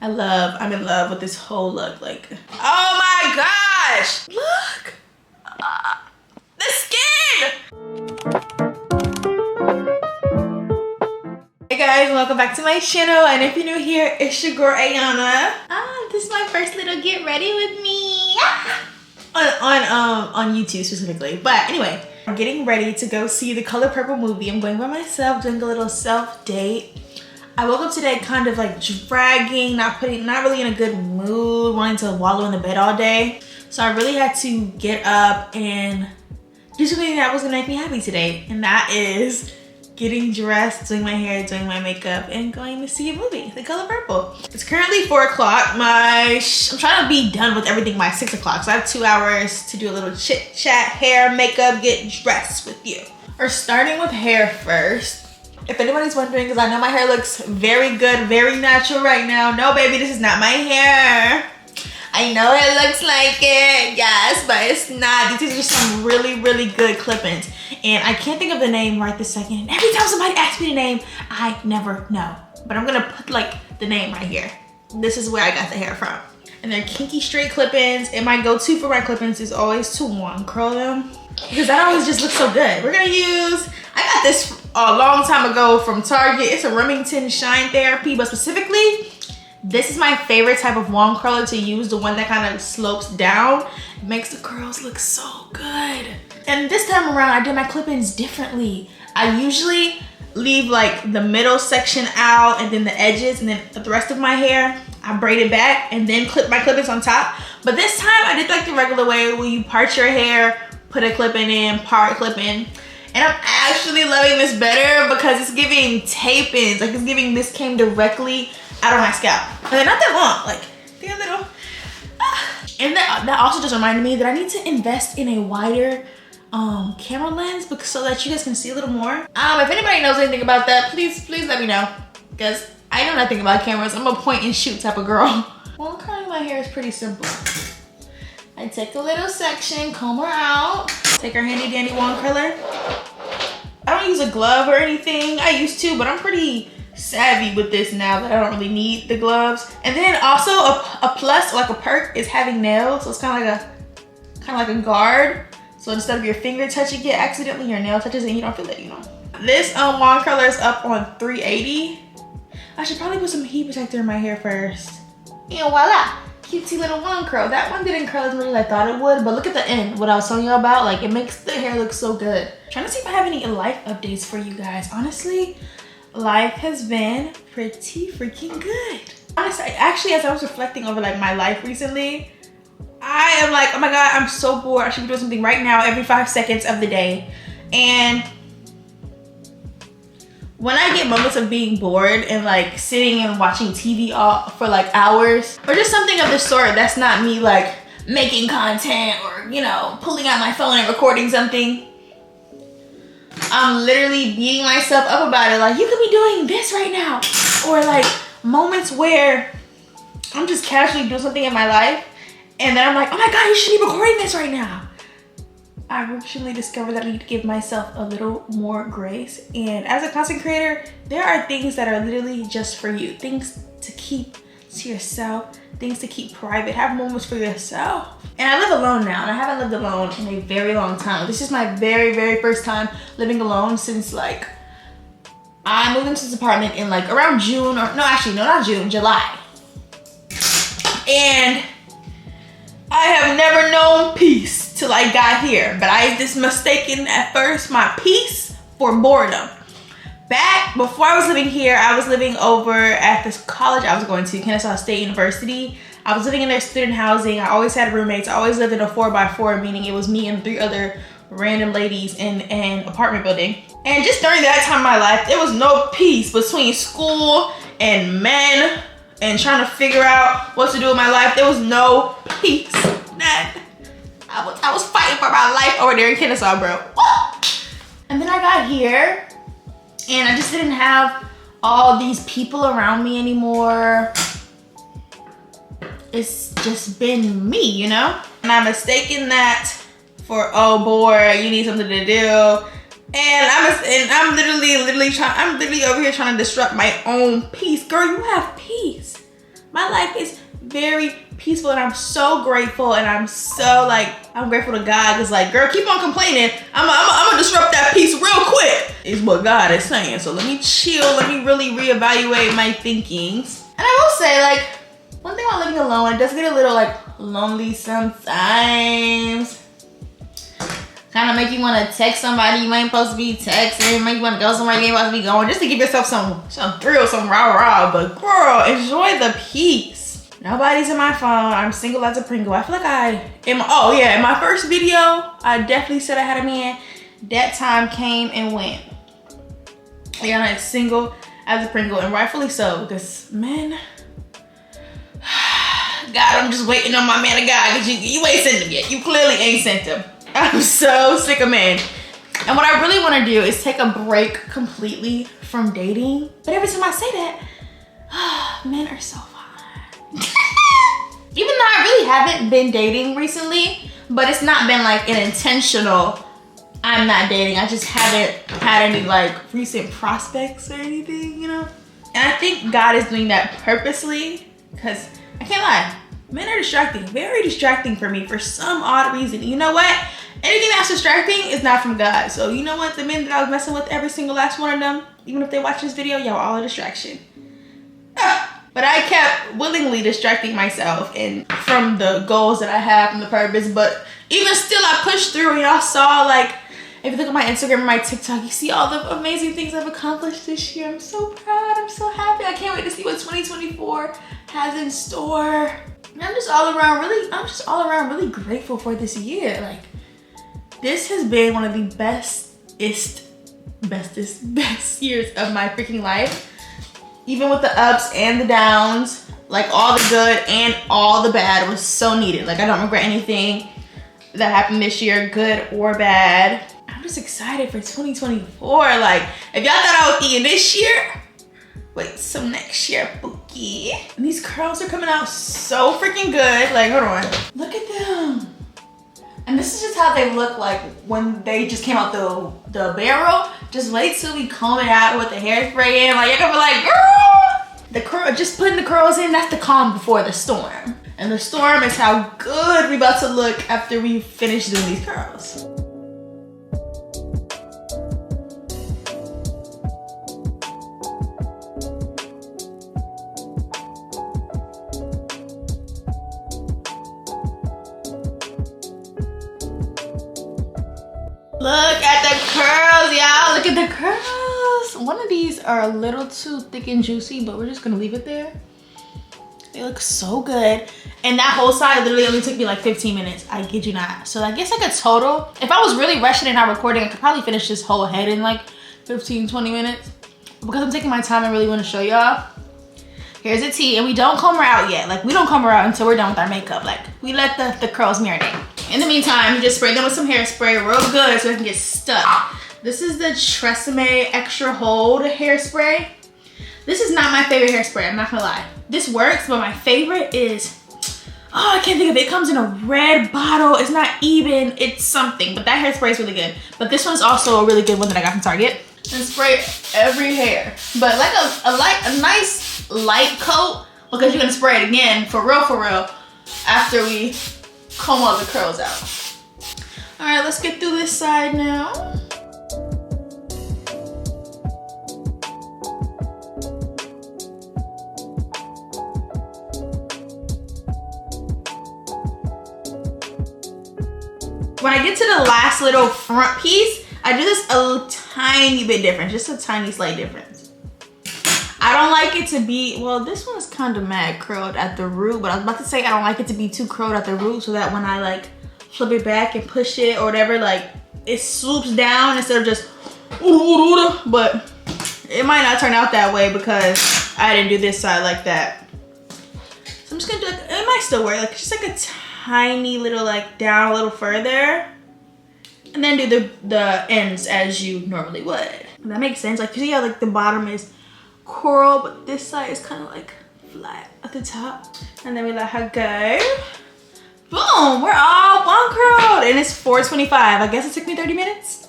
I'm in love with this whole look. Like, oh my gosh, look, the skin. Hey guys, welcome back to my channel, and if you're new here, it's your girl Ayana. This is my first little get ready with me on YouTube specifically. But anyway, I'm getting ready to go see the Color Purple movie. I'm going by myself, doing a little self date. I woke up today kind of like dragging, not really in a good mood, wanting to wallow in the bed all day. So I really had to get up and do something that was gonna make me happy today. And that is getting dressed, doing my hair, doing my makeup, and going to see a movie, The Color Purple. It's currently 4 o'clock. I'm trying to be done with everything by 6 o'clock. So I have 2 hours to do a little chit chat, hair, makeup, get dressed with you. We're starting with hair first. If anybody's wondering, because I know my hair looks very good, very natural right now. No, baby, this is not my hair. I know it looks like it, yes, but it's not. These are just some really, really good clip-ins. And I can't think of the name right this second. Every time somebody asks me the name, I never know. But I'm gonna put like the name right here. This is where I got the hair from. And they're kinky straight clip-ins. And my go-to for my clip-ins is always to one curl them, because that always just looks so good. We're gonna use, I got this a long time ago from Target. It's a Remington Shine Therapy, but specifically, this is my favorite type of wand curler to use, the one that kind of slopes down. It makes the curls look so good. And this time around, I did my clip-ins differently. I usually leave like the middle section out and then the edges, and then the rest of my hair, I braid it back and then clip my clip-ins on top. But this time I did like the regular way where you part your hair, put a clip-in in, part clip-in. And I'm actually loving this better because it's giving tape-ins. Like, it's giving this came directly out of my scalp. And they're not that long, like they're a little. And that also just reminded me that I need to invest in a wider camera lens, because so that you guys can see a little more. If anybody knows anything about that, please let me know, because I know nothing about cameras. I'm a point and shoot type of girl. Well, curling my hair is pretty simple. I take a little section, comb her out, take our handy dandy wand curler. I don't use a glove or anything. I used to, but I'm pretty savvy with this now that I don't really need the gloves. And then also a plus, like a perk, is having nails. So it's kind of like a guard. So instead of your finger touching it accidentally, your nail touches it and you don't feel it, you know. This wand curler is up on 380. I should probably put some heat protector in my hair first. And voila, cutesy little wand curl. That one didn't curl as much as I thought it would, but look at the end, what I was telling you about. Like, it makes the hair look so good. Trying to see if I have any life updates for you guys. Honestly, life has been pretty freaking good. Honestly, actually, as I was reflecting over like my life recently, I am like, oh my God, I'm so bored. I should be doing something right now every 5 seconds of the day. And when I get moments of being bored and like sitting and watching TV for like hours, or just something of the sort that's not me like making content or, you know, pulling out my phone and recording something, I'm literally beating myself up about it. Like, you could be doing this right now. Or like moments where I'm just casually doing something in my life, and then I'm like, oh my God, you should be recording this right now. I recently discovered that I need to give myself a little more grace. And as a content creator, there are things that are literally just for you. Things to keep to yourself, things to keep private. Have moments for yourself. And I live alone now, and I haven't lived alone in a very long time. This is my very, very first time living alone since like, I moved into this apartment in like around June, or no, actually, no, not June, July. And I have never known peace till I got here, but I just mistaken at first my peace for boredom. Back before I was living here, I was living over at this college I was going to, Kennesaw State University. I was living in their student housing. I always had roommates. I always lived in a 4x4, meaning it was me and 3 other random ladies in an apartment building. And just during that time of my life, there was no peace between school and men and trying to figure out what to do with my life. There was no peace. I was fighting for my life over there in Kennesaw, bro. And then I got here, and I just didn't have all these people around me anymore. It's just been me, you know? And I'm mistaken that for, oh boy, you need something to do. And I'm literally over here trying to disrupt my own peace. Girl, you have peace. My life is very peaceful and I'm so grateful, and I'm so like, I'm grateful to God, because like, girl, keep on complaining. I'm gonna disrupt that peace real quick, is what God is saying. So let me chill, let me really reevaluate my thinkings. And I will say, like, one thing about living alone, it does get a little like lonely sometimes. Kind of make you want to text somebody you ain't supposed to be texting, make you want to go somewhere you ain't supposed to be going, just to give yourself some thrill, some rah-rah. But girl, enjoy the peace. Nobody's in my phone. I'm single as a Pringle. I feel like in my first video, I definitely said I had a man. That time came and went. Yeah, I'm single as a Pringle, and rightfully so, because man, God, I'm just waiting on my man of God, because you ain't sent him yet. You clearly ain't sent him. I'm so sick of men. And what I really want to do is take a break completely from dating. But every time I say that, men are so fun. Even though I really haven't been dating recently, but it's not been like an intentional, I'm not dating. I just haven't had any like recent prospects or anything, you know? And I think God is doing that purposely, because I can't lie, men are distracting, very distracting for me for some odd reason. You know what? Anything that's distracting is not from God. So you know what? The men that I was messing with, every single last one of them, even if they watch this video, y'all all a distraction. But I kept willingly distracting myself and from the goals that I have and the purpose. But even still, I pushed through, and y'all saw, like, if you look at my Instagram and my TikTok, you see all the amazing things I've accomplished this year. I'm so proud. I'm so happy. I can't wait to see what 2024 has in store. And I'm just all around really grateful for this year. Like, this has been one of the best years of my freaking life. Even with the ups and the downs, like all the good and all the bad was so needed. Like, I don't regret anything that happened this year, good or bad. I'm just excited for 2024. Like, if y'all thought I was eating this year, wait till next year, Bookie. And these curls are coming out so freaking good. Like, hold on, look at them. And this is just how they look like when they just came out the barrel. Just wait till we comb it out with the hairspray in. Like, you're gonna be like, girl! The curl, just putting the curls in, that's the calm before the storm. And the storm is how good we about to look after we finish doing these curls. Look at the curls, y'all. Look at the curls. One of these are a little too thick and juicy, but we're just gonna leave it there. They look so good. And that whole side literally only took me like 15 minutes. I kid you not. So I guess like a total, if I was really rushing and not recording, I could probably finish this whole head in like 15, 20 minutes. Because I'm taking my time and really want to show y'all. Here's a tea, and we don't comb her out yet. Like, we don't comb her out until we're done with our makeup. Like, we let the curls marinate. In the meantime, you just spray them with some hairspray real good so it can get stuck. This is the TRESemme Extra Hold hairspray. This is not my favorite hairspray, I'm not gonna lie. This works, but my favorite is, oh, I can't think of it. It comes in a red bottle. It's not even, it's something, but that hairspray is really good. But this one's also a really good one that I got from Target. And spray every hair. But like a nice light coat, because you're gonna spray it again, for real, after we comb all the curls out. All right, let's get through this side now. When I get to the last little front piece, I do this a tiny bit different, just a tiny slight difference. I don't like it to be, well, this one's kind of mad curled at the root, but I was about to say I don't like it to be too curled at the root so that when I like flip it back and push it or whatever, like it swoops down instead of just, but it might not turn out that way because I didn't do this side like that. So I'm just gonna do like, it might still work, like just like a tiny little like down a little further. And then do the ends as you normally would. And that makes sense. Like, you see how like the bottom is coral, but this side is kind of like flat at the top. And then we let her go. Boom, we're all one curled. And it's 4:25. I guess it took me 30 minutes.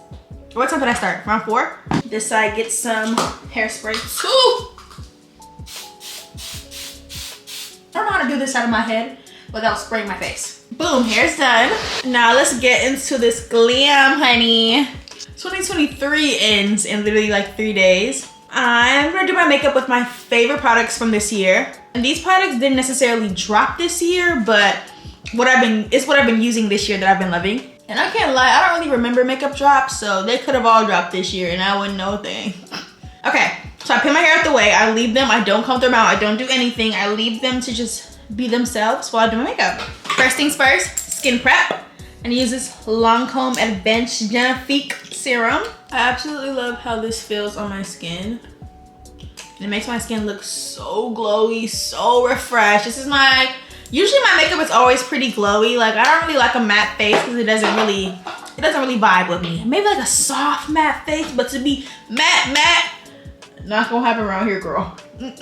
What time did I start? Around 4? This side gets some hairspray too. do this out of my head without spraying my face. Boom, hair's done. Now let's get into this glam, honey. 2023 ends in literally like 3 days. I'm gonna do my makeup with my favorite products from this year. And these products didn't necessarily drop this year, but it's what I've been using this year that I've been loving. And I can't lie, I don't really remember makeup drops, so they could have all dropped this year and I wouldn't know a thing. Okay, so I pin my hair out the way, I leave them, I don't comb them out, I don't do anything. I leave them to just be themselves while I do my makeup. First things first, skin prep. And use this Lancome Advanced Genifique serum. I absolutely love how this feels on my skin. And it makes my skin look so glowy, so refreshed. This is usually my makeup is always pretty glowy. Like I don't really like a matte face because it doesn't really vibe with me. Maybe like a soft matte face, but to be matte, not gonna happen around here, girl. It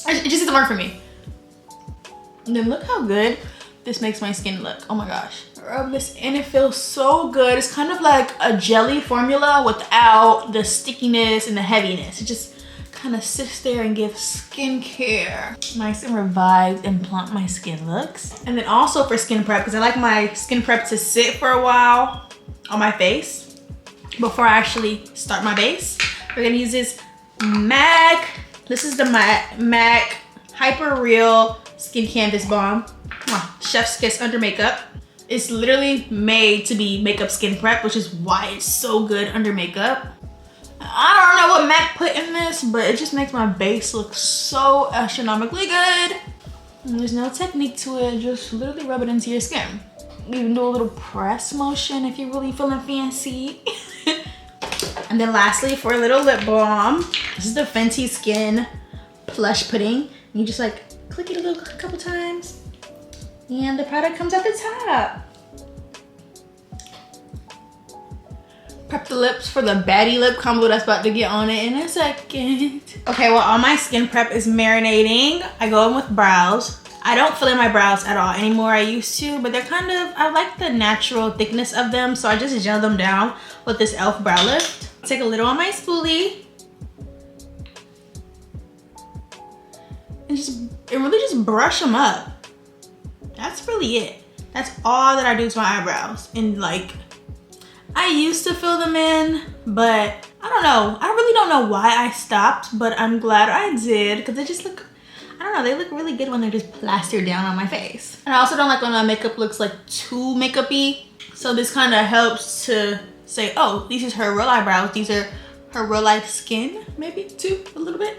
just doesn't work for me. And then look how good this makes my skin look. Oh my gosh. Rub this in, it feels so good. It's kind of like a jelly formula without the stickiness and the heaviness. It just kind of sits there and gives skincare. Nice and revived and plump my skin looks. And then also for skin prep, because I like my skin prep to sit for a while on my face before I actually start my base. We're gonna use this MAC. This is the MAC Hyper Real Skin Canvas Balm. Chef's kiss under makeup. It's literally made to be makeup skin prep, which is why it's so good under makeup. I don't know what MAC put in this, but it just makes my base look so astronomically good. And there's no technique to it, just literally rub it into your skin. Even do a little press motion if you're really feeling fancy. And then lastly, for a little lip balm, this is the Fenty Skin Plush Pudding. You just like click it a couple times. And the product comes at the top. Prep the lips for the baddie lip combo that's about to get on it in a second. Okay, well, all my skin prep is marinating. I go in with brows. I don't fill in my brows at all anymore. I used to, but they're kind of, I like the natural thickness of them, so I just gel them down with this e.l.f. brow lift. Take a little on my spoolie. And really just brush them up. That's really it. That's all that I do to my eyebrows. And like, I used to fill them in, but I don't know. I really don't know why I stopped, but I'm glad I did because they just look, I don't know, they look really good when they're just plastered down on my face. And I also don't like when my makeup looks like too makeup-y. So this kind of helps to say, oh, these are her real eyebrows. These are her real life skin, maybe too, a little bit.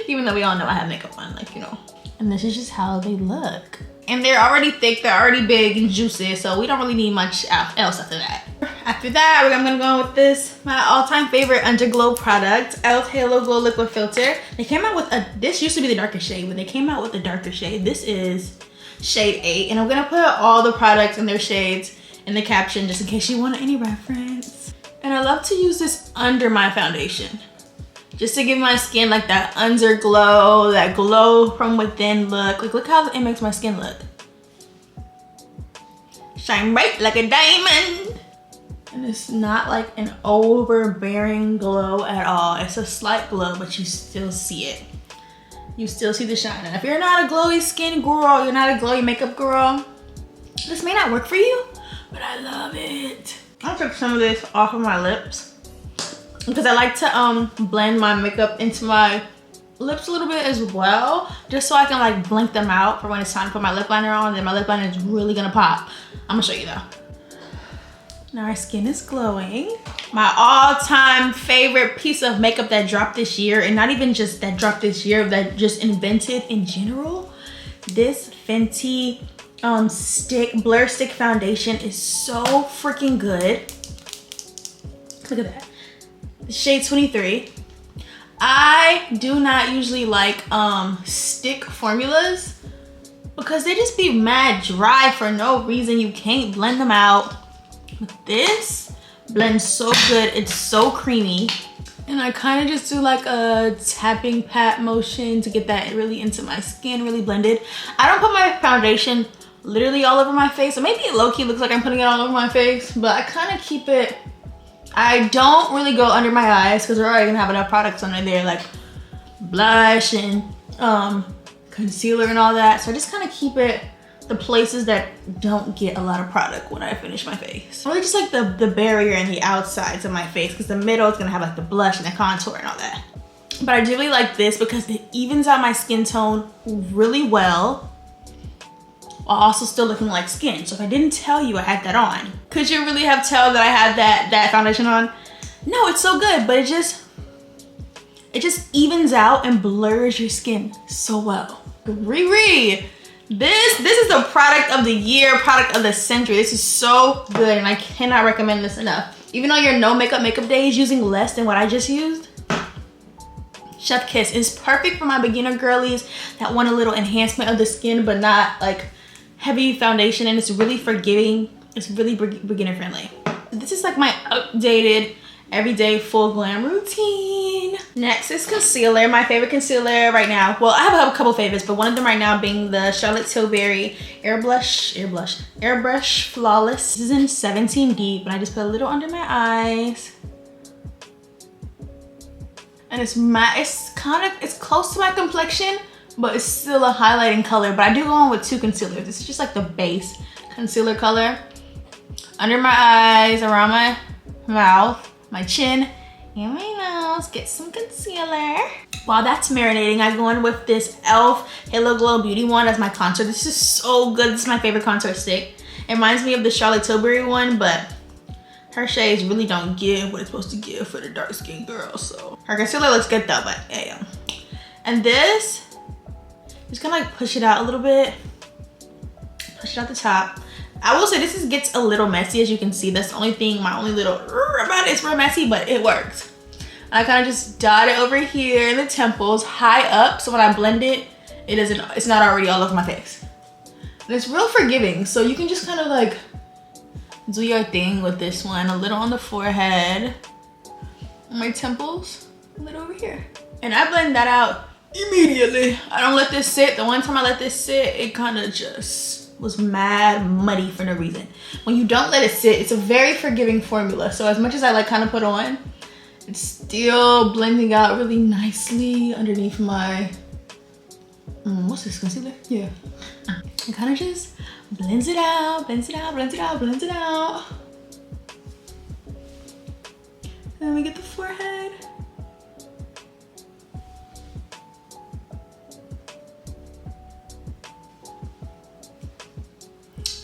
Even though we all know I have makeup on, like, you know. And this is just how they look. And they're already thick, they're already big and juicy, so we don't really need much else after that. After that, I'm gonna go with this, my all-time favorite underglow product, e.l.f. Halo Glow Liquid Filter. They came out with this used to be the darker shade, but they came out with a darker shade. This is shade 8, and I'm gonna put all the products and their shades in the caption just in case you want any reference. And I love to use this under my foundation, just to give my skin like that underglow, that glow from within look. Like, look how it makes my skin look. Shine bright like a diamond. And it's not like an overbearing glow at all. It's a slight glow, but you still see it. You still see the shine. And if you're not a glowy skin girl, you're not a glowy makeup girl, this may not work for you, but I love it. I took some of this off of my lips because I like to blend my makeup into my lips a little bit as well, just so I can like blink them out for when it's time to put my lip liner on. Then my lip liner is really gonna pop. I'm gonna show you though. Now our skin is glowing. My all-time favorite piece of makeup that dropped this year, and not even just that dropped this year, that just invented in general, this Fenty blur stick foundation is so freaking good. Look at that. Shade 23. I do not usually like stick formulas because they just be mad dry for no reason. You can't blend them out. But this blends so good. It's so creamy. And I kind of just do like a tapping pat motion to get that really into my skin, really blended. I don't put my foundation literally all over my face. Or maybe it low-key looks like I'm putting it all over my face, but I kind of keep it. I don't really go under my eyes because we're already gonna have enough products under there, like blush and concealer and all that. So I just kind of keep it the places that don't get a lot of product when I finish my face. I really just like the barrier and the outsides of my face, because the middle is gonna have like the blush and the contour and all that. But I do really like this because it evens out my skin tone really well, while also still looking like skin. So if I didn't tell you I had that on, could you really have told that I had that foundation on? No, it's so good, but it just evens out and blurs your skin so well. Riri, this is the product of the year, product of the century. This is so good and I cannot recommend this enough. Even on your no makeup days, using less than what I just used, chef kiss. Is perfect for my beginner girlies that want a little enhancement of the skin but not like heavy foundation, and it's really forgiving. It's really beginner friendly. This is like my updated everyday full glam routine. Next is concealer. My favorite concealer right now, well, I have a couple favorites, but one of them right now being the Charlotte Tilbury Airbrush Flawless. This is in 17 deep, and I just put a little under my eyes. And it's matte. It's close to my complexion, but it's still a highlighting color. But I do go on with 2 concealers. This is just like the base concealer color. Under my eyes, around my mouth, my chin, and my nose. Get some concealer. While that's marinating, I go in with this e.l.f. Halo Glow Beauty one as my contour. This is so good. This is my favorite contour stick. It reminds me of the Charlotte Tilbury one, but her shades really don't give what it's supposed to give for the dark skinned girl. So her concealer looks good though, but yeah. And this, just gonna like push it out a little bit. Push it out the top. I will say this gets a little messy, as you can see. That's the only thing, my only little about it. It's real messy, but it works. I kind of just dot it over here in the temples, high up, so when I blend it, it's not already all over my face. And it's real forgiving, so you can just kind of like do your thing with this one. A little on the forehead, on my temples, a little over here. And I blend that out immediately. I don't let this sit. The one time I let this sit, it kind of just was mad muddy for no reason. When you don't let it sit, it's a very forgiving formula. So as much as I like kind of put on, it's still blending out really nicely underneath my, what's this, concealer? Yeah. It kind of just blends it out, blends it out, blends it out, blends it out. And then we get the forehead.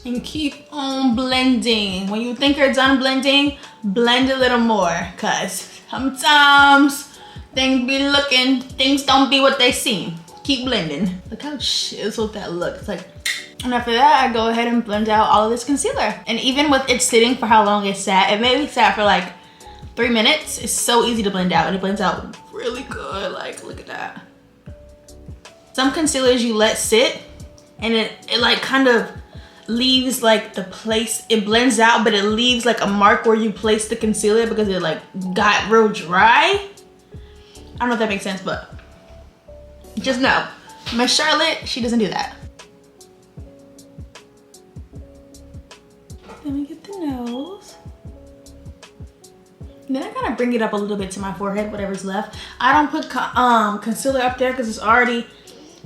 And keep on blending. When you think you're done blending, blend a little more, cause sometimes things don't be what they seem. Keep blending. Look how chiseled that looks. Like, and after that, I go ahead and blend out all of this concealer. And even with it sitting for how long it sat, it maybe sat for like 3 minutes. It's so easy to blend out, and it blends out really good. Like, look at that. Some concealers you let sit, and it like kind of leaves like the place, it blends out, but it leaves like a mark where you place the concealer because it like got real dry. I don't know if that makes sense, but just know, my Charlotte, she doesn't do that. Then we get the nose. And then I kind of bring it up a little bit to my forehead, whatever's left. I don't put concealer up there because it's already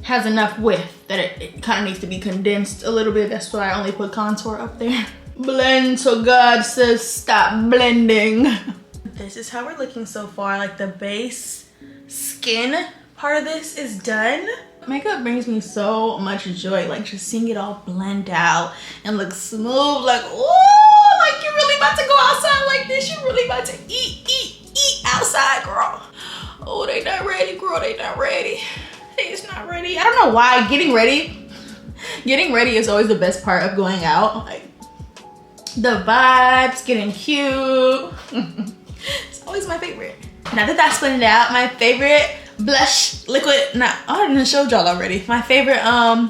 has enough width that it kind of needs to be condensed a little bit. That's why I only put contour up there. Blend till God says stop blending. This is how we're looking so far. Like, the base skin part of this is done. Makeup brings me so much joy, like just seeing it all blend out and look smooth. Like, oh, like you're really about to go outside like this. You're really about to eat outside, girl. Oh, they not ready, girl. They not ready. It's not ready. I don't know why. Getting ready is always the best part of going out. Like, the vibes, getting cute. It's always my favorite. Now that that's blended out, my favorite blush liquid, I didn't show y'all already. My favorite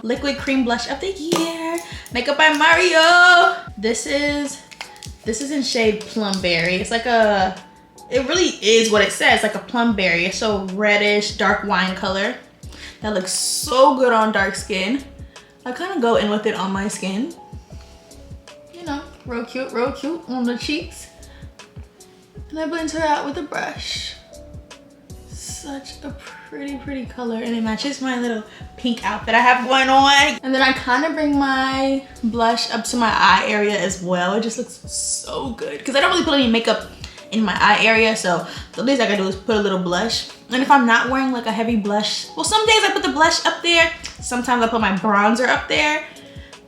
liquid cream blush of the year, Makeup by Mario. This is in shade Plumberry. It's like it really is what it says, like a plumberry. It's so reddish, dark wine color. That looks so good on dark skin. I kind of go in with it on my skin. You know, real cute on the cheeks. And I blend her out with a brush. such a pretty color, and it matches my little pink outfit I have going on. And then I kind of bring my blush up to my eye area as well. It just looks so good because I don't really put any makeup in my eye area, so the least I can do is put a little blush. And if I'm not wearing like a heavy blush, well, some days I put the blush up there, sometimes I put my bronzer up there,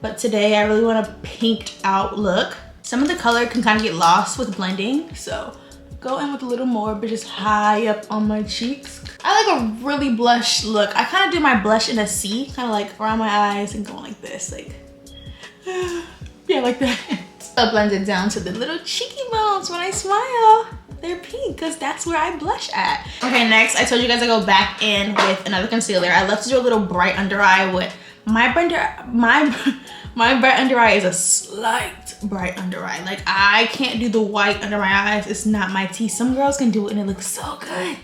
but today I really want a pinked out look. Some of the color can kind of get lost with blending, so go in with a little more, but just high up on my cheeks. I like a really blush look. I kind of do my blush in a C, kind of like around my eyes and going like this, like, yeah, like that. I blend it down to the little cheeky bones when I smile. They're pink because that's where I blush at. Okay, next, I told you guys to go back in with another concealer. I love to do a little bright under eye with my bright under eye is a slight bright under eye. Like, I can't do the white under my eyes. It's not my tea. Some girls can do it and it looks so good.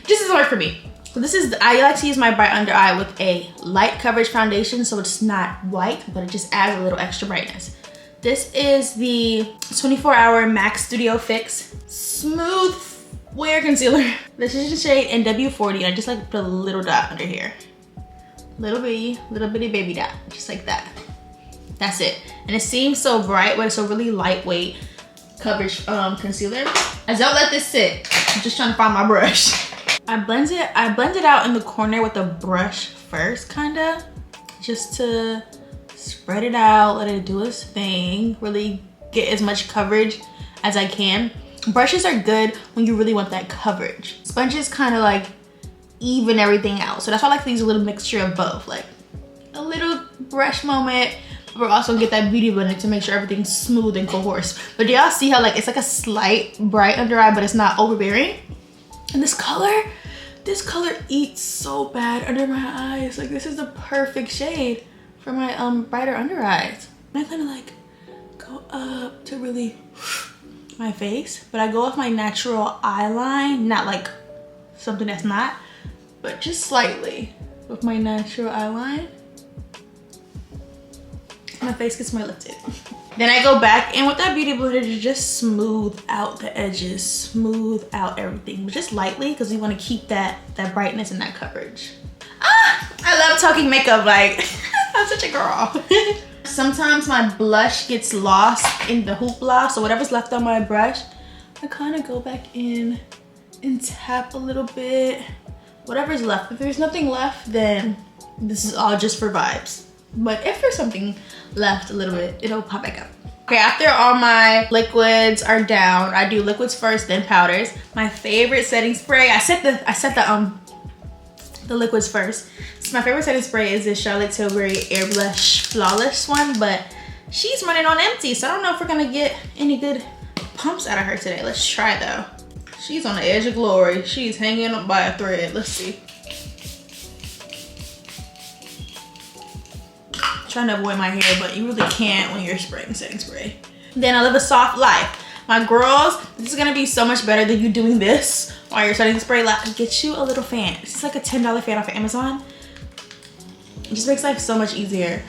This doesn't work for me. So this is, I like to use my bright under eye with a light coverage foundation, so it's not white, but it just adds a little extra brightness. This is the 24-hour MAC Studio Fix Smooth Wear Concealer. This is the shade NW40, and I just like put a little dot under here. Little bitty baby dot, just like that. That's it. And it seems so bright, but it's a really lightweight coverage concealer. I don't let this sit. I'm just trying to find my brush. I blend it out in the corner with a brush first, kinda, just to spread it out, let it do its thing, really get as much coverage as I can. Brushes are good when you really want that coverage. Sponges kind of like even everything out. So that's why I like to use a little mixture of both, like a little brush moment, but also get that beauty blender to make sure everything's smooth and coarse. But do y'all see how like it's like a slight bright under eye, but it's not overbearing? And this color eats so bad under my eyes. Like, this is the perfect shade for my brighter under eyes. I kind of like go up to really my face, but I go off my natural eye line, not like something that's not, but just slightly with my natural eye line. My face gets more lifted. Then I go back in with that beauty blender to just smooth out the edges, smooth out everything, but just lightly, because we want to keep that brightness and that coverage. Ah, I love talking makeup, like I'm such a girl. Sometimes my blush gets lost in the hoopla, so whatever's left on my brush, I kind of go back in and tap a little bit. Whatever's left. If there's nothing left, then this is all just for vibes. But if there's something left a little bit, it'll pop back up. Okay, after all my liquids are down, I do liquids first, then powders. My favorite setting spray, I set the liquids first. So my favorite setting spray is this Charlotte Tilbury Airbrush Flawless one, but she's running on empty, so I don't know if we're gonna get any good pumps out of her today. Let's try though. She's on the edge of glory. She's hanging up by a thread. Let's see. Trying to avoid my hair, but you really can't when you're spraying setting spray. Then I live a soft life. My girls, this is gonna be so much better than you doing this while you're setting spray. Like, get you a little fan. This is like a $10 fan off of Amazon. It just makes life so much easier.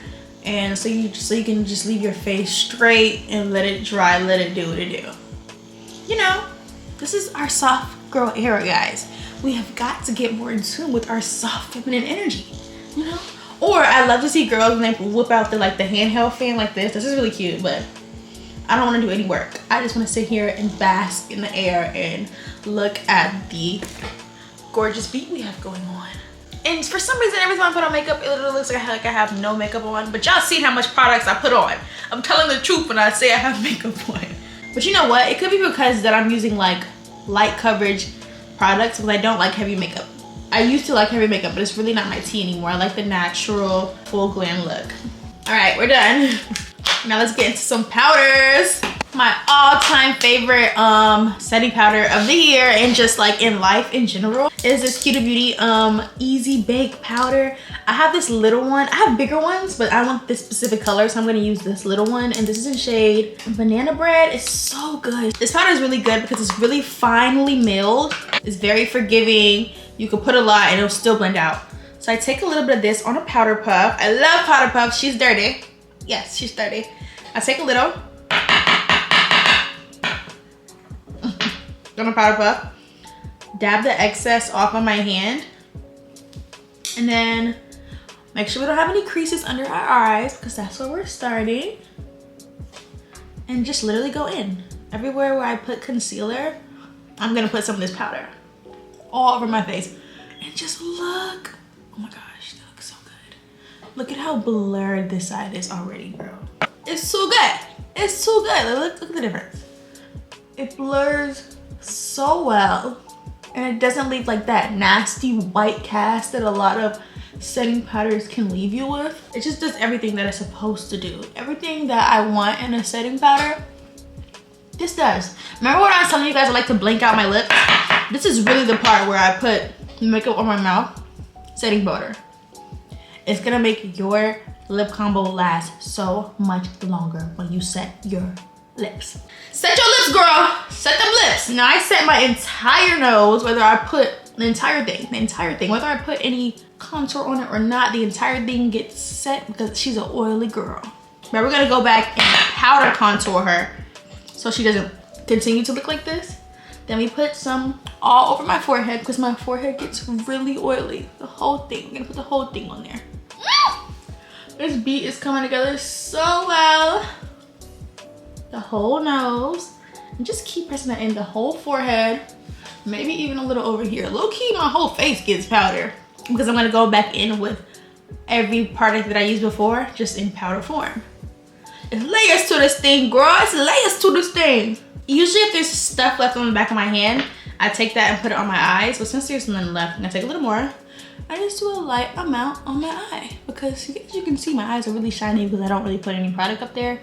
And so you can just leave your face straight and let it dry, let it do what it do. You know, this is our soft girl era, guys. We have got to get more in tune with our soft feminine energy, you know? Or I love to see girls when they whip out the handheld fan like this. This is really cute, but I don't want to do any work. I just want to sit here and bask in the air and look at the gorgeous beat we have going on. And for some reason, every time I put on makeup, it literally looks like I have no makeup on. But y'all seen how much products I put on. I'm telling the truth when I say I have makeup on. But you know what? It could be because that I'm using like light coverage products because I don't like heavy makeup. I used to like heavy makeup, but it's really not my tea anymore. I like the natural, full glam look. All right, we're done. Now let's get into some powders. My all-time favorite setting powder of the year and just like in life in general is this Huda Beauty Easy Bake powder. I have this little one. I have bigger ones, but I want this specific color, so I'm gonna use this little one. And this is in shade Banana Bread. It's so good. This powder is really good because it's really finely milled. It's very forgiving. You can put a lot and it'll still blend out. So I take a little bit of this on a powder puff. I love powder puffs. She's dirty. Yes, she's dirty. I take a little on a powder puff. dab the excess off on my hand. And then make sure we don't have any creases under our eyes because that's where we're starting. And just literally go in. Everywhere where I put concealer, I'm gonna put some of this powder all over my face. And just look, oh my gosh, that looks so good. Look at how blurred this side is already, bro. It's so good. It's so good. Look at the difference. It blurs so well. And it doesn't leave like that nasty white cast that a lot of setting powders can leave you with. It just does everything that it's supposed to do. Everything that I want in a setting powder, this does. Remember when I was telling you guys I like to blank out my lips? This is really the part where I put makeup on my mouth, setting powder. It's gonna make your lip combo last so much longer when you set your lips. Set your lips, girl. Set them lips. Now I set my entire nose, whether I put the entire thing, whether I put any contour on it or not, the entire thing gets set because she's an oily girl. But we're gonna go back and powder contour her so she doesn't continue to look like this. Then we put some all over my forehead because my forehead gets really oily. The whole thing. I'm gonna put the whole thing on there. This beat is coming together so well. The whole nose. And just keep pressing that in the whole forehead. Maybe even a little over here. Low key, my whole face gets powder because I'm gonna go back in with every product that I used before, just in powder form. It's layers to this thing, girl. It's layers to this thing. Usually if there's stuff left on the back of my hand, I take that and put it on my eyes. But since there's none left, I'm gonna take a little more. I just do a light amount on my eye because as you can see, my eyes are really shiny because I don't really put any product up there.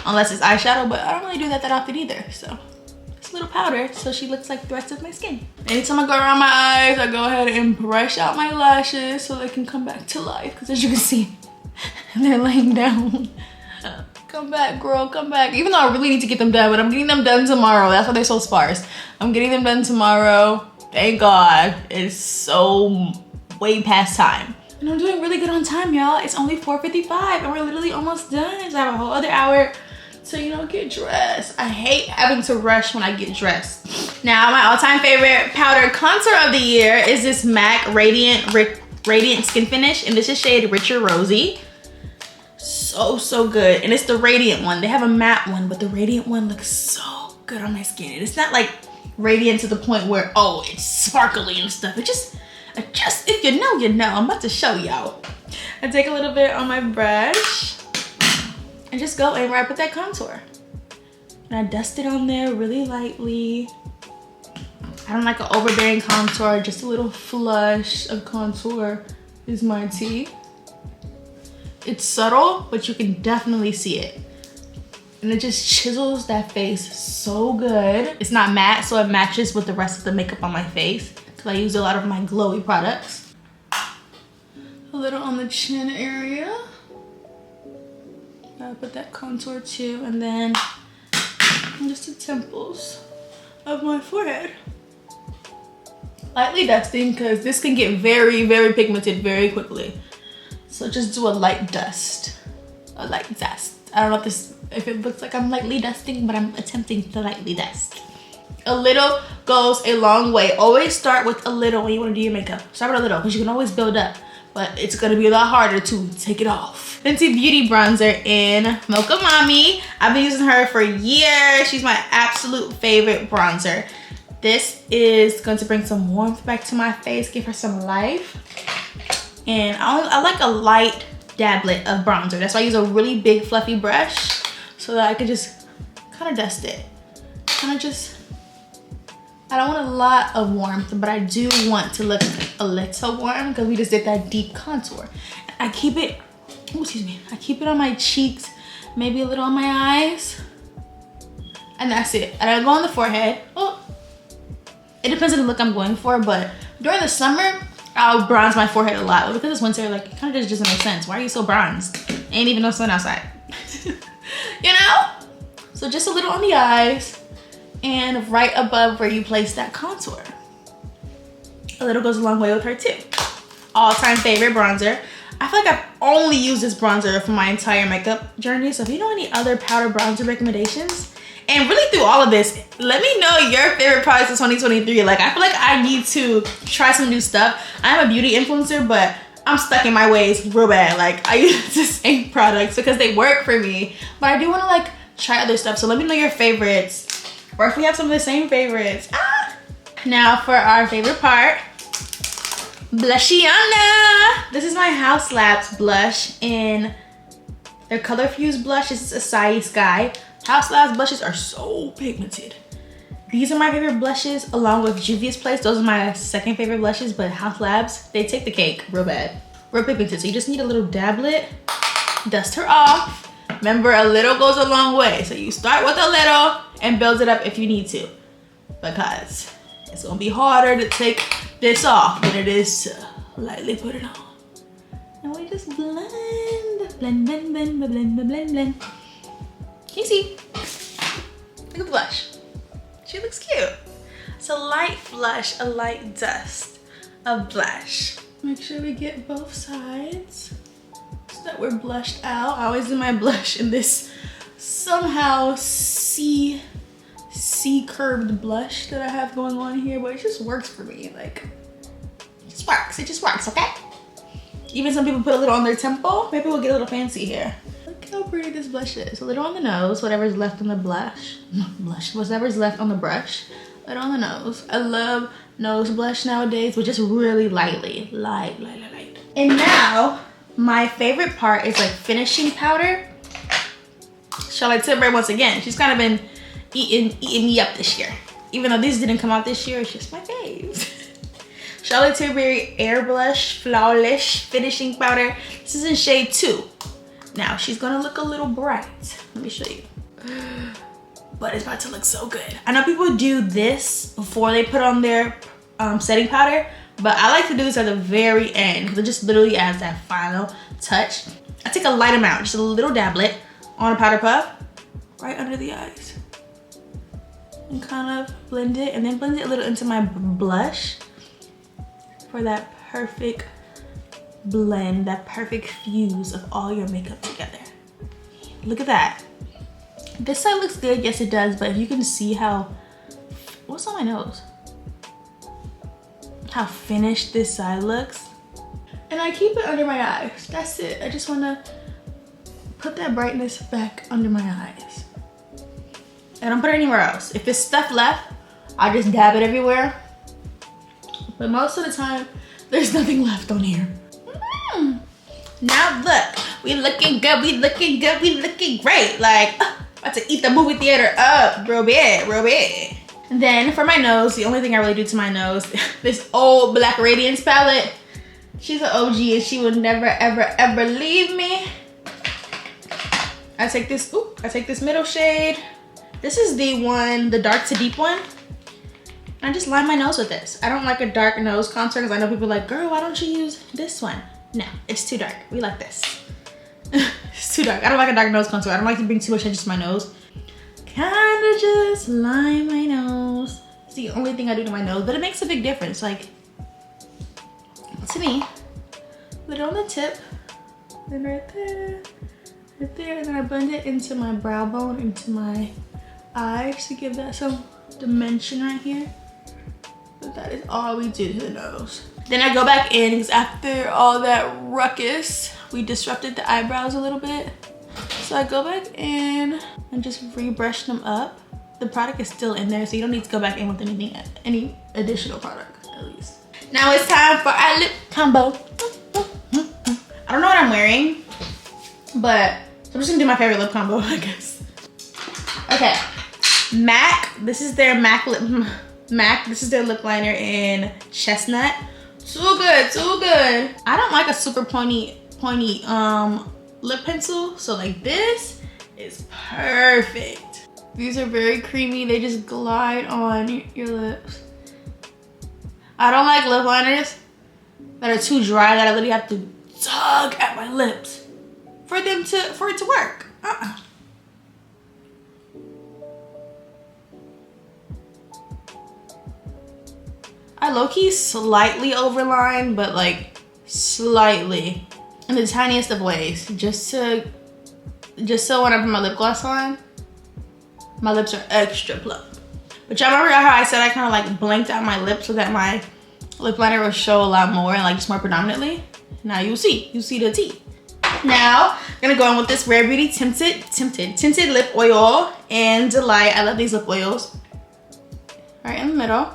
Unless it's eyeshadow, but I don't really do that often either. So it's a little powder so she looks like the rest of my skin. Anytime I go around my eyes, I go ahead and brush out my lashes so they can come back to life. Because as you can see, they're laying down. Come back, girl, come back. Even though I really need to get them done, but I'm getting them done tomorrow. That's why they're so sparse. I'm getting them done tomorrow. Thank God. It's so way past time. And I'm doing really good on time, y'all. It's only 4:55 and we're literally almost done. So I have a whole other hour to, you know, get dressed. I hate having to rush when I get dressed. Now, my all-time favorite powder contour of the year is this MAC Radiant Skin Finish. And this is shade Richer Rosy. So good. And it's the radiant one. They have a matte one, but the radiant one looks so good on my skin. And it's not like radiant to the point where, oh, it's sparkly and stuff. It just if you know, you know. I'm about to show y'all. I take a little bit on my brush and just go in where I put that contour. And I dust it on there really lightly. I don't like an overbearing contour, just a little flush of contour is my tea. It's subtle, but you can definitely see it. And it just chisels that face so good. It's not matte, so it matches with the rest of the makeup on my face because I use a lot of my glowy products. A little on the chin area. I put that contour too, and then just the temples of my forehead. Lightly dusting because this can get very pigmented very quickly. So just do a light dust. A light dust. I don't know if it looks like I'm lightly dusting, but I'm attempting to lightly dust. A little goes a long way. Always start with a little when you want to do your makeup. Start with a little because you can always build up, but it's going to be a lot harder to take it off. Fenty Beauty bronzer in Mocha Mami. I've been using her for years. She's my absolute favorite bronzer. This is going to bring some warmth back to my face, give her some life. And I like a light dablet of bronzer. That's why I use a really big fluffy brush so that I can just kind of dust it. Kind of just, I don't want a lot of warmth, but I do want to look a little warm because we just did that deep contour. I keep it, oh, excuse me, I keep it on my cheeks, maybe a little on my eyes, and that's it. And I go on the forehead. Oh, it depends on the look I'm going for, but during the summer, I'll bronze my forehead a lot. But because it's winter, like, it kind of just doesn't make sense. Why are you so bronzed? Ain't even no sun outside. You know? So just a little on the eyes and right above where you place that contour. A little goes a long way with her too. All-time favorite bronzer. I feel like I've only used this bronzer for my entire makeup journey. So if you know any other powder bronzer recommendations, And really through all of this, let me know your favorite products of 2023. Like, I feel like I need to try some new stuff. I'm a beauty influencer, but I'm stuck in my ways real bad. Like, I use the same products because they work for me, but I do want to like try other stuff. So let me know your favorites, or if we have some of the same favorites. Now for our favorite part, Blushiana. This is my Haus Labs blush in their Color Fuse blush. This is Acai Sky. Haus Labs blushes are so pigmented. These are my favorite blushes along with Juvia's Place. Those are my second favorite blushes, but Haus Labs, they take the cake real bad. Real pigmented, so you just need a little dablet, dust her off. Remember, a little goes a long way. So you start with a little and build it up if you need to, because it's gonna be harder to take this off than it is to lightly put it on. And we just blend, blend, blend, blend, blend, blend, blend, blend. Can you see? Look at the blush. She looks cute. It's a light blush, a light dust of blush. Make sure we get both sides so that we're blushed out. I always do my blush in this somehow C curved blush that I have going on here, but it just works for me. Like, it just works, okay? Even some people put a little on their temple. Maybe we'll get a little fancy here. Look how pretty this blush is. A little on the nose, whatever's left on the whatever's left on the brush. A little on the nose. I love nose blush nowadays, but just really lightly. Light. And now, my favorite part is like finishing powder. Charlotte Tilbury, once again, she's kind of been eating me up this year. Even though these didn't come out this year, it's just my faves. Charlotte Tilbury Air Blush Flawless Finishing Powder. This is in shade 2. Now, she's gonna look a little bright. Let me show you. But it's about to look so good. I know people do this before they put on their setting powder, but I like to do this at the very end because it just literally adds that final touch. I take a light amount, just a little dablet on a powder puff right under the eyes. And kind of blend it, and then blend it a little into my blush for that perfect blend, that perfect fuse of all your makeup together. Look at that. This side looks good, yes it does, but if you can see how, what's on my nose? How finished this side looks. And I keep it under my eyes, that's it. I just wanna put that brightness back under my eyes. I don't put it anywhere else. If there's stuff left, I just dab it everywhere. But most of the time, there's nothing left on here. Now look, we looking good, we looking good, we looking great. Like, about to eat the movie theater up real bad, real bad. And then for my nose, the only thing I really do to my nose, this old Black Radiance palette. She's an OG and she would never, ever, ever leave me. I take this middle shade. This is the one, the dark to deep one. I just line my nose with this. I don't like a dark nose contour because I know people are like, girl, why don't you use this one? No, it's too dark. We like this. It's too dark. I don't like a dark nose contour. I don't like to bring too much attention to my nose. Kinda just line my nose. It's the only thing I do to my nose, but it makes a big difference. Like, to me, put it on the tip, then right there, and then I blend it into my brow bone, into my eyes to give that some dimension right here. But that is all we do to the nose. Then I go back in because after all that ruckus, we disrupted the eyebrows a little bit. So I go back in and just rebrush them up. The product is still in there, so you don't need to go back in with anything, any additional product, at least. Now it's time for our lip combo. I don't know what I'm wearing, but I'm just gonna do my favorite lip combo, I guess. Okay, MAC. This is their MAC. This is their lip liner in Chestnut. Too good, too good. I don't like a super pointy lip pencil, so like this is perfect. These are very creamy. They just glide on your lips. I don't like lip liners that are too dry that I literally have to tug at my lips for it to work. I low-key slightly overline, but like slightly, in the tiniest of ways, just so when I put my lip gloss on, my lips are extra plump. But y'all remember how I said I kind of like blanked out my lips so that my lip liner will show a lot more and like just more predominantly? Now you see the T. Now, I'm gonna go in with this Rare Beauty tinted lip oil and Delight. I love these lip oils. Right in the middle.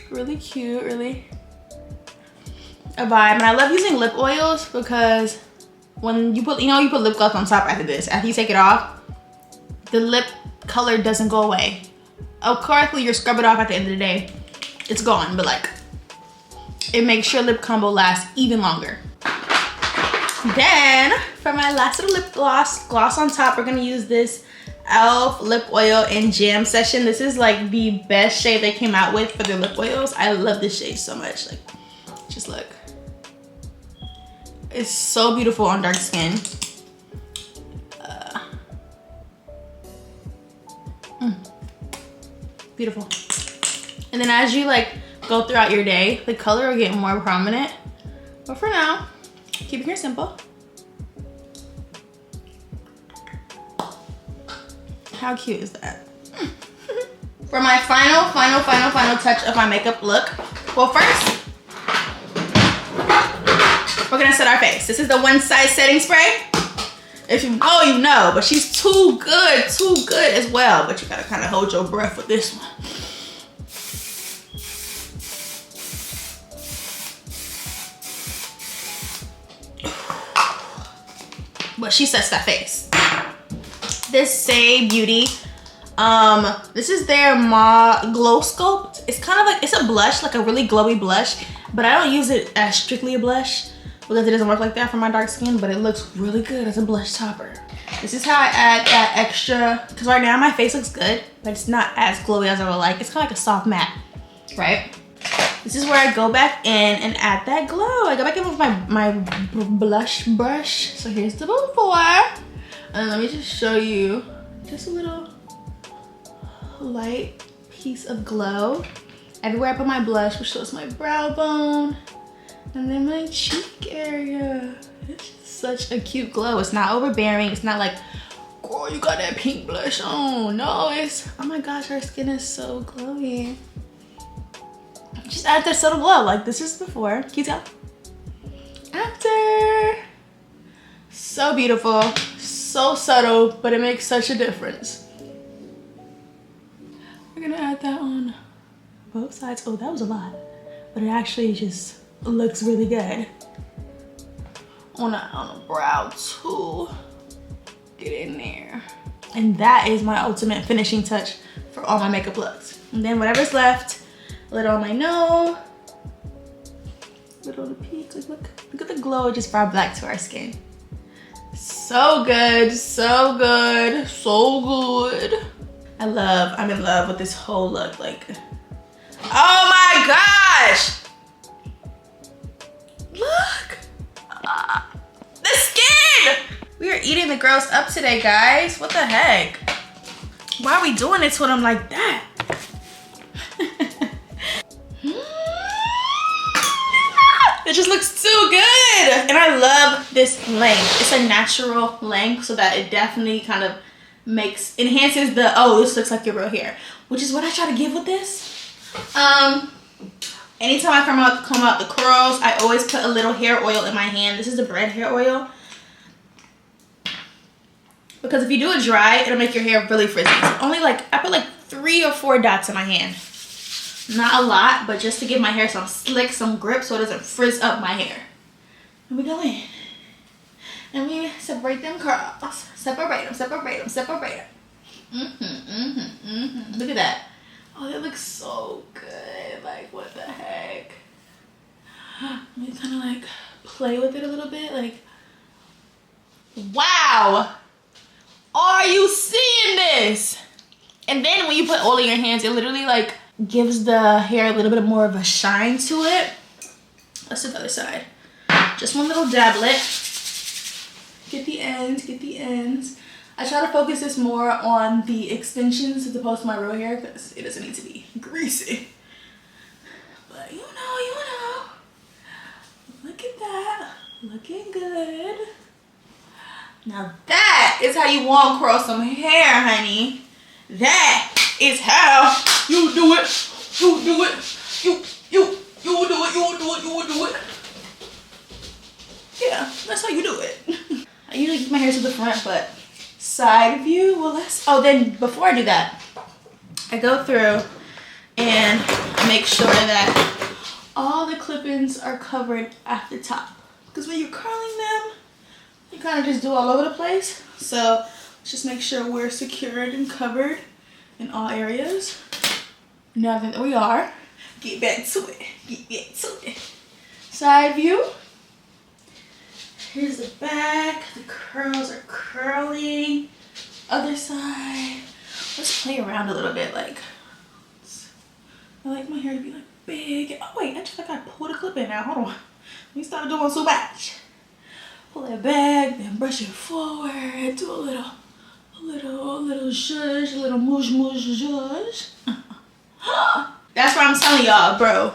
Really cute, really a vibe. And I love using lip oils because when you put, you put lip gloss on top after this. After you take it off, the lip color doesn't go away. Of course, when you scrub it off at the end of the day, it's gone, but like, it makes your lip combo last even longer. Then, for my last little lip gloss on top, we're gonna use this e.l.f. lip oil in Jam Session. This is like the best shade they came out with for their lip oils. I love this shade so much. Like, just look. It's so beautiful on dark skin. Beautiful. And then as you like go throughout your day, the color will get more prominent. But for now, keep it here simple. How cute is that? For my final touch of my makeup look. Well, first, we're gonna set our face. This is the One Size setting spray. If you know, you know, but she's too good as well. But you gotta kind of hold your breath with this one. But she sets that face. This Saie Beauty, this is their Glow Sculpt. It's kind of like, it's a blush, like a really glowy blush, but I don't use it as strictly a blush because it doesn't work like that for my dark skin, but it looks really good as a blush topper. This is how I add that extra, because right now my face looks good, but it's not as glowy as I would like. It's kind of like a soft matte, right? This is where I go back in and add that glow. I go back in with my blush brush. So here's the before. And let me just show you just a little light piece of glow. Everywhere I put my blush, which shows my brow bone. And then my cheek area. It's just such a cute glow. It's not overbearing. It's not like, girl, you got that pink blush on. No, it's, oh my gosh, her skin is so glowy. Just add that subtle glow. Like this is before. Can you tell? After. So beautiful. So subtle, but it makes such a difference. We're gonna add that on both sides. Oh, that was a lot. But it actually just looks really good. On the brow too. Get in there. And that is my ultimate finishing touch for all my makeup looks. And then whatever's left, a little on my nose, a little on the peak. Like look at the glow. It just brought back to our skin. So good, so good, so good. I'm in love with this whole look. Like, oh my gosh! Look! The skin! We are eating the girls up today, guys. What the heck? Why are we doing it to them like that? It just looks too good. And I love this length. It's a natural length so that it definitely kind of enhances the, oh, this looks like your real hair, which is what I try to give with this. Anytime I comb out the curls, I always put a little hair oil in my hand. This is the bread hair oil. Because if you do it dry, it'll make your hair really frizzy. So only like, I put like 3 or 4 dots in my hand. Not a lot, but just to give my hair some slick, some grip so it doesn't frizz up my hair. And we go in. And we separate them curls. Separate them, separate them, separate them. Look at that. Oh, that looks so good. Like, what the heck? Let me kind of like play with it a little bit. Like, wow. Are you seeing this? And then when you put oil in your hands, it literally like gives the hair a little bit more of a shine to it. Let's do the other side. Just one little dablet. Get the ends, get the ends. I try to focus this more on the extensions as opposed to my real hair because it doesn't need to be greasy. But you know. Look at that. Looking good. Now that That is how you want to curl some hair, honey. That is how you do it. You do it. You will do it. You will do it. You will do it. Yeah, that's how you do it. I usually keep my hair to the front, but side view, well, then before I do that, I go through and make sure that all the clip-ins are covered at the top. Because when you're curling them, you kind of just do all over the place. So let's just make sure we're secured and covered in all areas. Now that we are, get back to it. Get back to it. Side view. Here's the back. The curls are curling. Other side. Let's play around a little bit. Like, I like my hair to be like big. Oh wait, I just like I pulled a clip in now. Hold on. Let me start doing so much. Pull it back, then brush it forward. Do a little zhuzh, a little moosh zhuzh. That's what I'm telling y'all, bro.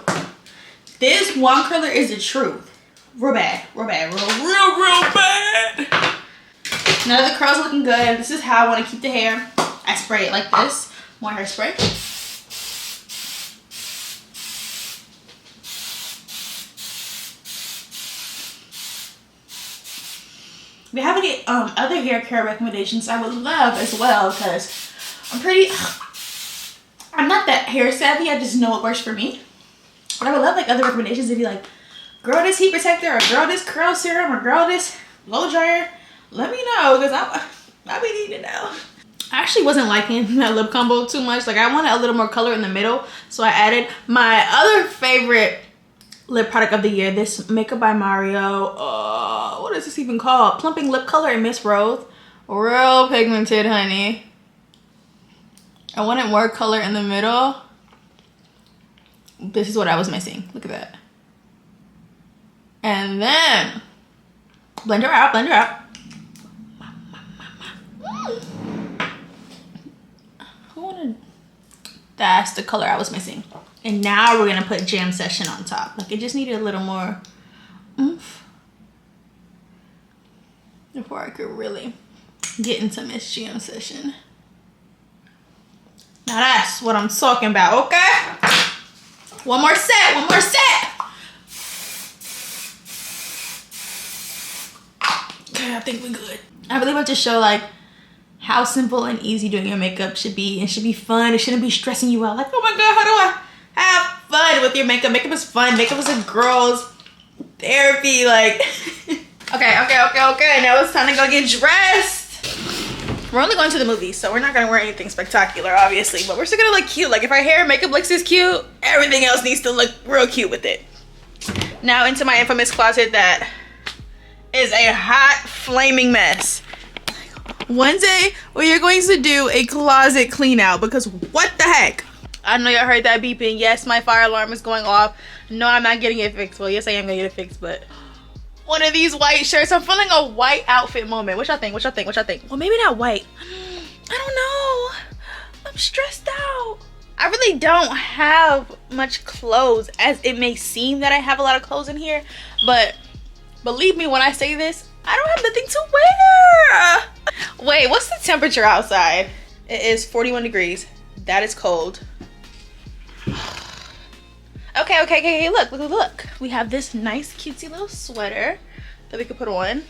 This one curler is the truth. Real bad, real bad, real bad. Now that the curls looking good, this is how I want to keep the hair. I spray it like this. More hairspray. If you have any other hair care recommendations, I would love as well, because I'm not that hair savvy. I just know what works for me. But I would love like other recommendations if you like, girl, this heat protector, or girl, this curl serum, or girl, this blow dryer. Let me know, because I be needing to know. I actually wasn't liking that lip combo too much. Like, I wanted a little more color in the middle, so I added my other favorite lip product of the year, this Makeup by Mario. What is this even called? Plumping Lip Color in Miss Rose. Real pigmented, honey. I wanted more color in the middle. This is what I was missing. Look at that. And then blend her out, blend her out. That's the color I was missing. And now we're gonna put Jam Session on top. Like, it just needed a little more oomph before I could really get into Miss Jam Session. Now that's what I'm talking about, okay? One more set, one more set. Okay, I think we're good. I really want to show like how simple and easy doing your makeup should be. It should be fun. It shouldn't be stressing you out. Like, oh my God, how do I have fun with your makeup? Makeup is fun. Makeup is a girl's therapy. Like, okay. Now it's time to go get dressed. We're only going to the movies, so we're not gonna wear anything spectacular, obviously, but we're still gonna look cute. Like, if our hair and makeup looks this cute, everything else needs to look real cute with it. Now into my infamous closet that is a hot, flaming mess. One day we are going to do a closet clean out, because what the heck? I know y'all heard that beeping. Yes, my fire alarm is going off. No, I'm not getting it fixed. Well, yes, I am gonna get it fixed, but one of these white shirts. I'm feeling a white outfit moment. What y'all think? What y'all think? What y'all think? Well, maybe not white. I don't know. I'm stressed out. I really don't have much clothes, as it may seem that I have a lot of clothes in here, but believe me when I say this, I don't have nothing to wear. Wait, what's the temperature outside? It is 41 degrees. That is cold. Okay, look. We have this nice cutesy little sweater that we could put on.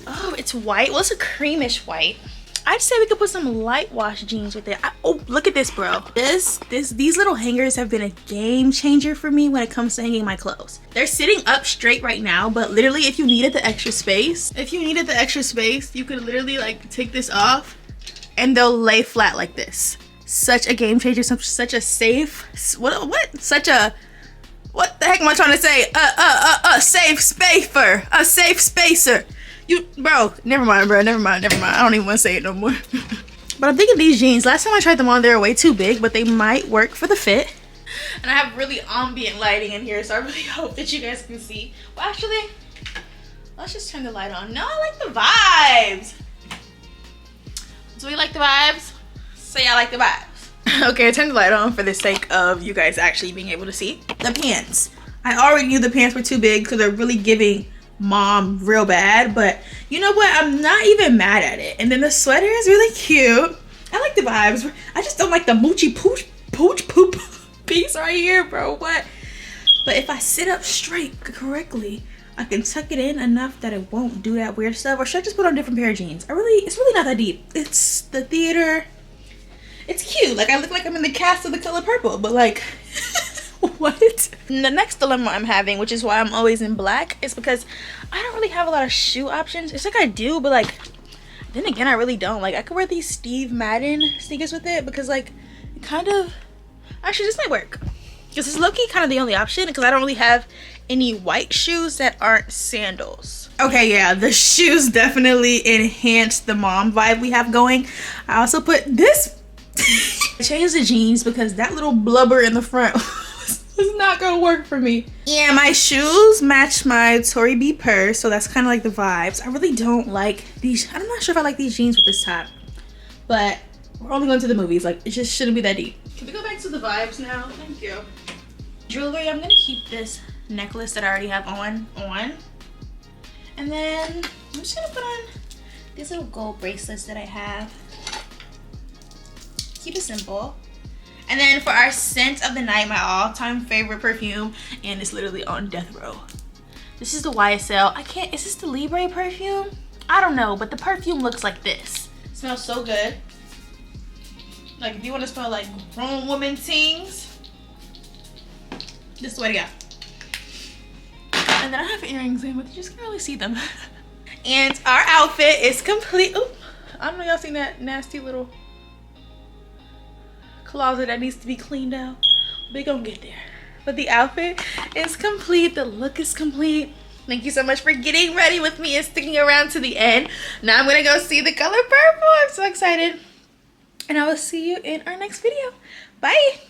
Oh, it's white. Well, it's a creamish white. I'd say we could put some light wash jeans with it. Oh, look at this, bro. These little hangers have been a game changer for me when it comes to hanging my clothes. They're sitting up straight right now, but literally if you needed the extra space, you could literally like take this off and they'll lay flat like this. Such a game changer, such a safe, what the heck am I trying to say? Safe spacer, a safe spacer. Bro, never mind. I don't even want to say it no more. But I'm thinking these jeans, last time I tried them on, they were way too big, but they might work for the fit. And I have really ambient lighting in here, so I really hope that you guys can see. Well, actually, let's just turn the light on. No, I like the vibes. Do we like the vibes? Say I like the vibes. Okay, I turned the light on for the sake of you guys actually being able to see. The pants. I already knew the pants were too big because they're really giving mom real bad, but you know what? I'm not even mad at it. And then the sweater is really cute. I like the vibes. I just don't like the moochy pooch poop piece right here, bro. What? But if I sit up straight correctly, I can tuck it in enough that it won't do that weird stuff. Or should I just put on a different pair of jeans? It's really not that deep. It's the theater. It's cute. Like, I look like I'm in the cast of The Color Purple, but like, what? And the next dilemma I'm having, which is why I'm always in black, is because I don't really have a lot of shoe options. It's like I do, but like, then again, I really don't. Like, I could wear these Steve Madden sneakers with it because like, it kind of, actually this might work. Because it's low-key kind of the only option because I don't really have any white shoes that aren't sandals. Okay, yeah, the shoes definitely enhance the mom vibe we have going. I also put this. I changed the jeans because that little blubber in the front was not gonna work for me. Yeah, my shoes match my Tory B purse, so that's kind of like the vibes. I really don't like these. I'm not sure if I like these jeans with this top, but we're only going to the movies. Like, it just shouldn't be that deep. Can we go back to the vibes now? Thank you. Jewelry, I'm gonna keep this necklace that I already have on. And then I'm just gonna put on these little gold bracelets that I have. Keep it simple. And then for our scent of the night, my all-time favorite perfume, and it's literally on death row. This is the YSL. Is this the Libre perfume? I don't know, but the perfume looks like this. It smells so good. Like, if you want to smell like grown woman things, this is what I got. And then I have earrings in, but you just can't really see them. And our outfit is complete. Ooh, I don't know if y'all seen that nasty little closet that needs to be cleaned out. We're gonna get there. But the outfit is complete. The look is complete. Thank you so much for getting ready with me and sticking around to the end. Now I'm gonna go see The Color Purple. I'm so excited. And I will see you in our next video. Bye.